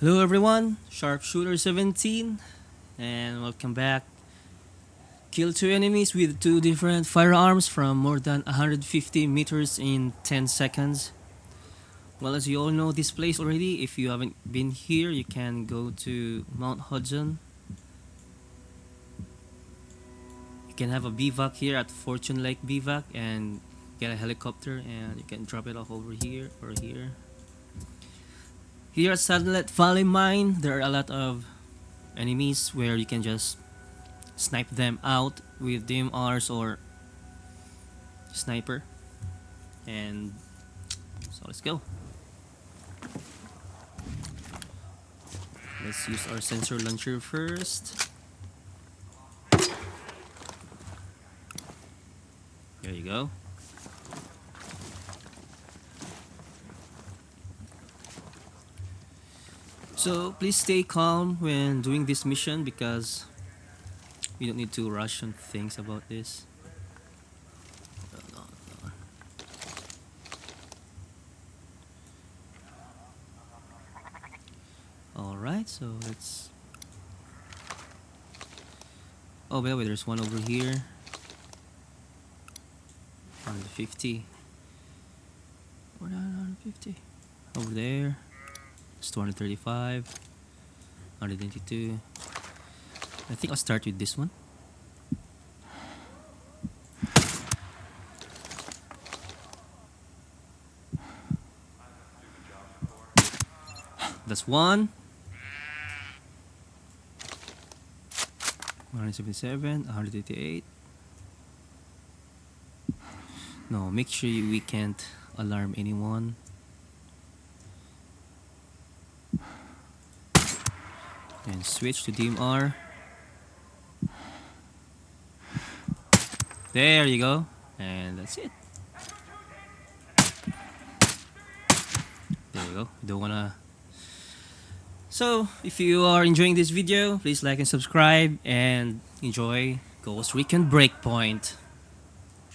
Hello everyone, Sharpshooter 17, and welcome back. Kill 2 enemies with 2 different firearms from more than 150 meters in 10 seconds. Well, as you all know this place already, if you haven't been here, you can go to Mount Hudson. You can have a bivouac here at Fortune Lake Bivouac and get a helicopter and you can drop it off over here or here. Here at Satellite Valley Mine, there are a lot of enemies where you can just snipe them out with DMRs or sniper. And so let's go. Let's use our sensor launcher first. There you go. So please stay calm when doing this mission because you don't need to rush on things about this. Alright, so let's... Oh, by the way, there's one over here. 150. 150. Over there. It's 235. 192. I think I'll start with this one. That's one. 177, 188. No, make sure we can't alarm anyone. And switch to DMR. There you go. And that's it. There you go. Don't wanna... So, if you are enjoying this video, please like and subscribe and enjoy Recon Breakpoint.